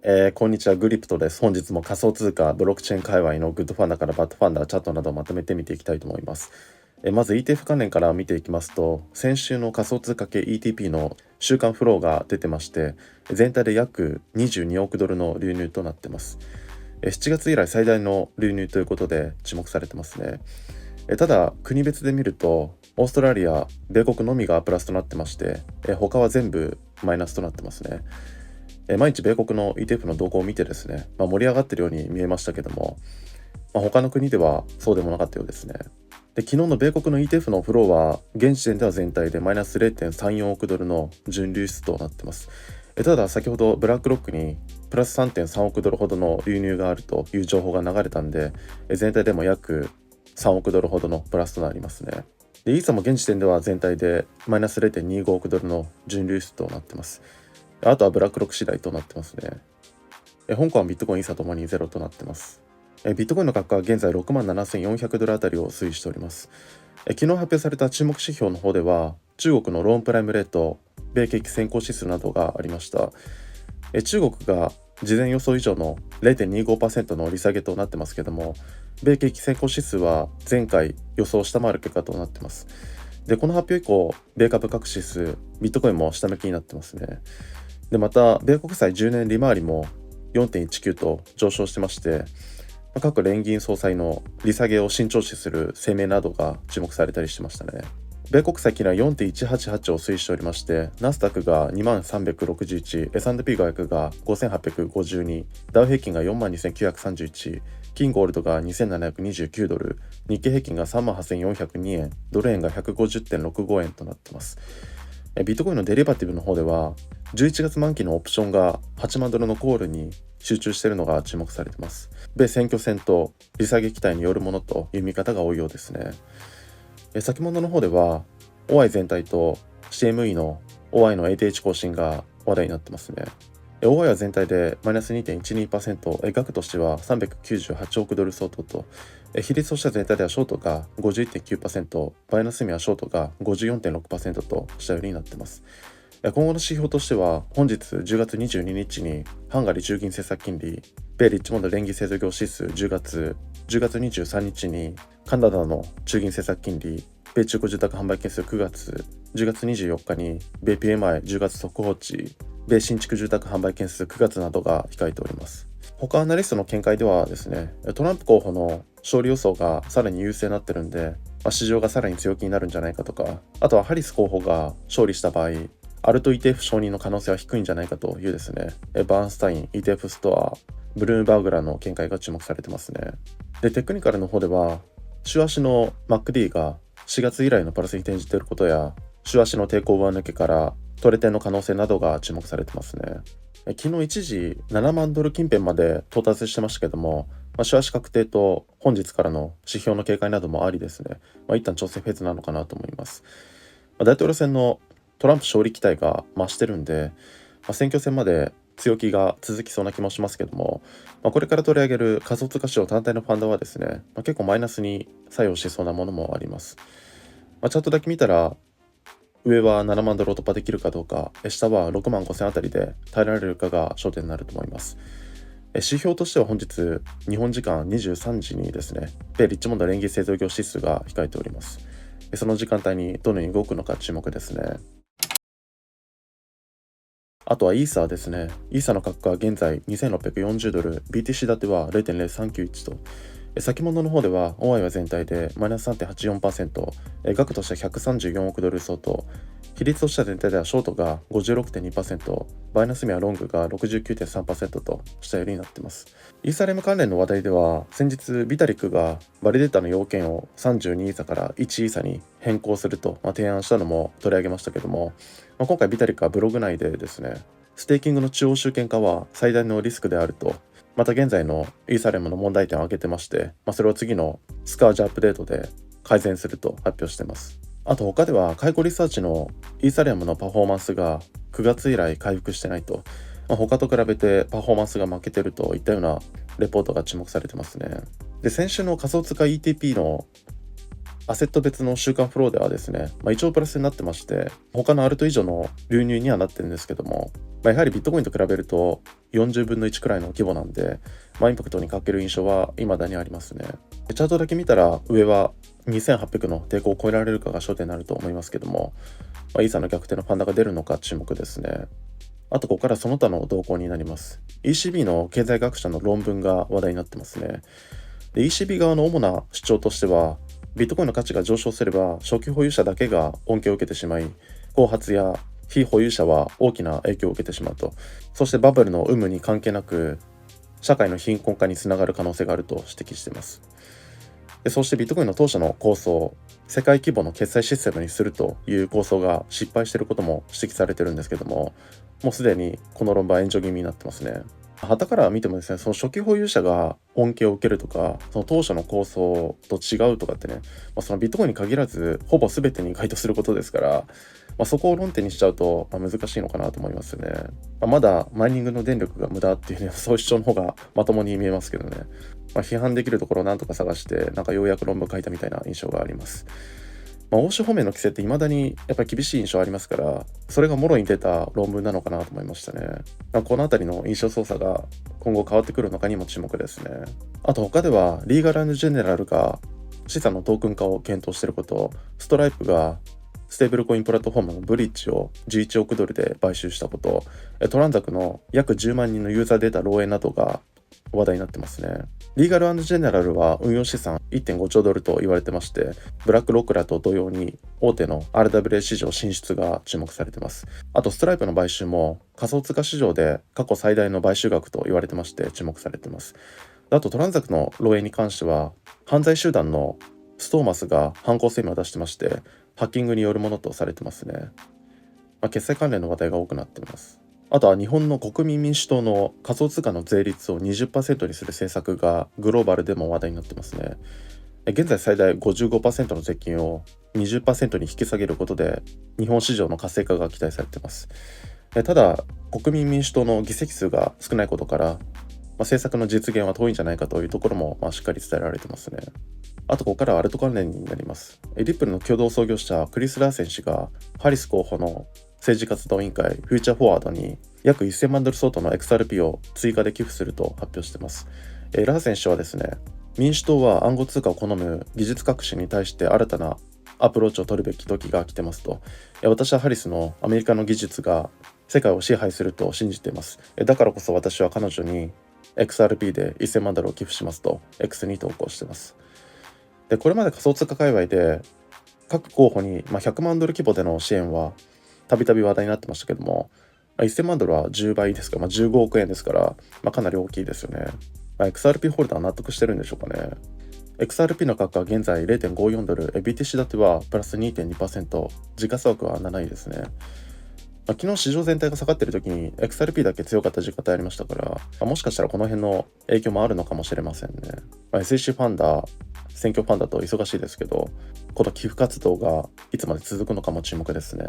こんにちは、グリプトです。本日も仮想通貨、ブロックチェーン界隈のグッドファンダーからバッドファンダー、チャットなどをまとめて見ていきたいと思います。まず ETF 関連から見ていきますと、先週の仮想通貨系 ETP の週間フローが出てまして、全体で約22億ドルの流入となっています。7月以来最大の流入ということで注目されてますね。ただ、国別で見ると、オーストラリア、米国のみがプラスとなってまして、他は全部マイナスとなってますね。毎日米国の ETF の動向を見てですね、盛り上がっているように見えましたけども、他の国ではそうでもなかったようですね。で、昨日の米国の ETF のフローは現時点では全体でマイナス0.34億ドルの純流出となっています。ただ先ほどブラックロックにプラス3.3億ドルほどの流入があるという情報が流れたんで、全体でも約3億ドルほどのプラスとなりますね。で、イーサも現時点では全体でマイナス0.25億ドルの純流出となっています。あとはブラックロック次第となってますね。香港はビットコインイーサともにゼロとなってます。ビットコインの価格は現在67,400ドルあたりを推移しております。昨日発表された注目指標の方では、中国のローンプライムレート、米景気先行指数などがありました。中国が事前予想以上の 0.25% の利下げとなってますけども、米景気先行指数は前回予想を下回る結果となってます。で、この発表以降、米株各指数、ビットコインも下向きになってますね。で、また、米国債10年利回りも4.19と上昇してまして、各連銀総裁の利下げを慎重視する声明などが注目されたりしてましたね。米国債は4.188を推移しておりまして、ナスダックが2361、S&P 500が5852、ダウ平均が42,931、金ゴールドが2729ドル、日経平均が38,402円、ドル円が150.65円となっています。ビットコインのデリバティブの方では、11月満期のオプションが8万ドルのコールに集中しているのが注目されています。米選挙戦と利下げ期待によるものという見方が多いようですね。先物の方では、OI 全体と CME の OI の ATH 更新が話題になってますね。OI は全体でマイナス 2.12%、額としては398億ドル相当と、比率としては全体ではショートが 51.9%、バイナスミはショートが 54.6% としたようになっています。今後の指標としては、本日10月22日にハンガリー中銀政策金利、米リッチモンド連銀製造業指数10月23日にカナダの中銀政策金利、米中古住宅販売件数9月、10月24日に米 PMI10 月速報値、米新築住宅販売件数9月などが控えております。他アナリストの見解ではですね、トランプ候補の勝利予想がさらに優勢になってるんで、市場がさらに強気になるんじゃないかとか、あとはハリス候補が勝利した場合、アルト ETF 承認の可能性は低いんじゃないかというですね、バーンスタイン ETF ストア、ブルームバーグらの見解が注目されてますね。で、テクニカルの方では、週足の MACD が4月以来のプラスに転じていることや、週足の抵抗上抜けからトレテンの可能性などが注目されてますね。昨日一時7万ドル近辺まで到達してましたけども、週足確定と本日からの指標の警戒などもありですね、一旦調整フェーズなのかなと思います。大統領選のトランプ勝利期待が増してるんで、選挙戦まで強気が続きそうな気もしますけども、これから取り上げる仮想通貨市場単体のファンドはですね、結構マイナスに作用しそうなものもあります。チャートだけ見たら、上は7万ドルを突破できるかどうか、下は6万5千あたりで耐えられるかが焦点になると思います。指標としては本日、日本時間23時にですね、米リッチモンド連銀製造業指数が控えております。その時間帯にどのように動くのか注目ですね。あとはイーサーですね。イーサーの価格は現在2640ドル、BTC 建ては0.0391と、先物の方では OI は全体でマイナス 3.84%、額としては134億ドル相当、比率としては全体ではショートが 56.2%、バイナスミはロングが 69.3% としたようになっています。イーサレム関連の話題では、先日ビタリックがバリデータの要件を32イーサから1イーサに変更すると提案したのも取り上げましたけども、今回ビタリックはブログ内でですね、ステーキングの中央集権化は最大のリスクであると、また現在のイーサレムの問題点を挙げてまして、それを次のスカージアップデートで改善すると発表しています。あと他では解雇リサーチのイーサレムのパフォーマンスが9月以来回復してないと、他と比べてパフォーマンスが負けてるといったようなレポートが注目されてますね。で、先週の仮想通貨 ETP のアセット別の週間フローではですね、一応プラスになってまして、他のアルト以上の流入にはなってるんですけども、やはりビットコインと比べると40分の1くらいの規模なんで、インパクトに欠ける印象は未だにありますね。チャートだけ見たら上は2800の抵抗を超えられるかが焦点になると思いますけども、イーサの逆転のファンダが出るのか注目ですね。あとここからその他の動向になります。ECB の経済学者の論文が話題になってますね。で ECB 側の主な主張としては、ビットコインの価値が上昇すれば初期保有者だけが恩恵を受けてしまい、後発や非保有者は大きな影響を受けてしまうと。そしてバブルの有無に関係なく社会の貧困化につながる可能性があると指摘しています。でそしてビットコインの当初の構想、世界規模の決済システムにするという構想が失敗していることも指摘されてるんですけども、もうすでにこの論文は炎上気味になってますね。傍から見てもですね、その初期保有者が恩恵を受けるとか、その当初の構想と違うとかってね、そのビットコインに限らずほぼ全てに該当することですから、そこを論点にしちゃうと、難しいのかなと思いますね。まだマイニングの電力が無駄っていうね、そういう主張の方がまともに見えますけどね。批判できるところをなんとか探して、ようやく論文書いたみたいな印象があります。欧州方面の規制って未だにやっぱり厳しい印象ありますから、それがもろに出た論文なのかなと思いましたね。このあたりの印象操作が今後変わってくるのかにも注目ですね。あと他ではリーガル&ジェネラルが資産のトークン化を検討していること、ストライプがステーブルコインプラットフォームのブリッジを11億ドルで買収したこと、トランザクの約10万人のユーザーデータ漏洩などが話題になってますね。リーガル&ジェネラルは運用資産 1.5 兆ドルと言われてまして、ブラックロックらと同様に大手の RWA 市場進出が注目されてます。あとストライプの買収も仮想通貨市場で過去最大の買収額と言われてまして注目されてます。あとトランザクの漏洩に関しては犯罪集団のストーマスが犯行声明を出してまして、ハッキングによるものとされてますね。決済関連の話題が多くなっています。あとは日本の国民民主党の仮想通貨の税率を 20% にする政策がグローバルでも話題になってますね。現在最大 55% の税金を 20% に引き下げることで日本市場の活性化が期待されています。ただ国民民主党の議席数が少ないことから、政策の実現は遠いんじゃないかというところもしっかり伝えられてますね。あとここからはアルト関連になります。リップルの共同創業者クリス・ラーセン氏がハリス候補の政治活動委員会フューチャーフォワードに約1000万ドル相当の XRP を追加で寄付すると発表しています。ラーセン氏はですね、民主党は暗号通貨を好む技術革新に対して新たなアプローチを取るべき時が来てますと。私はハリスのアメリカの技術が世界を支配すると信じています。だからこそ私は彼女に XRP で1000万ドルを寄付しますと X に投稿しています。でこれまで仮想通貨界隈で各候補に100万ドル規模での支援はたびたび話題になってましたけども、1000万ドルは10倍ですから、15億円ですから、かなり大きいですよね。XRP ホルダーは納得してるんでしょうかね。XRP の価格は現在 0.54 ドル、BTC 建てはプラス 2.2%、時価総額は7位ですね。昨日市場全体が下がってる時に XRP だけ強かった時間帯ありましたから、もしかしたらこの辺の影響もあるのかもしれませんね。SEC ファンダ、選挙ファンダと忙しいですけど、この寄付活動がいつまで続くのかも注目ですね。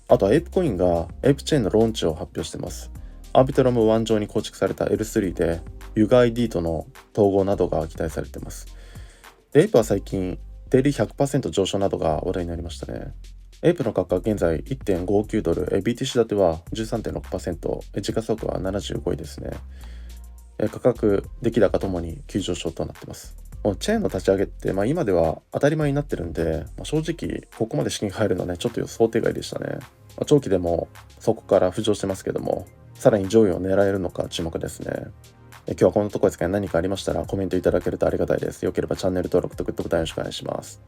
あとはエイプコインがエイプチェーンのローンチを発表しています。アービトラム1上に構築された L3 で UGID との統合などが期待されています。エイプは最近デイリー 100% 上昇などが話題になりましたね。エイプの価格は現在 1.59 ドル、BTC 建ては 13.6%、時価総額は75位ですね。価格、出来高ともに急上昇となっています。チェーンの立ち上げって、今では当たり前になってるんで、正直ここまで資金入るのはね、ちょっと想定外でしたね。長期でもそこから浮上してますけども、さらに上位を狙えるのか注目ですね。今日はこんなところですが、何かありましたらコメントいただけるとありがたいです。よければチャンネル登録とグッドボタンよろしくお願いします。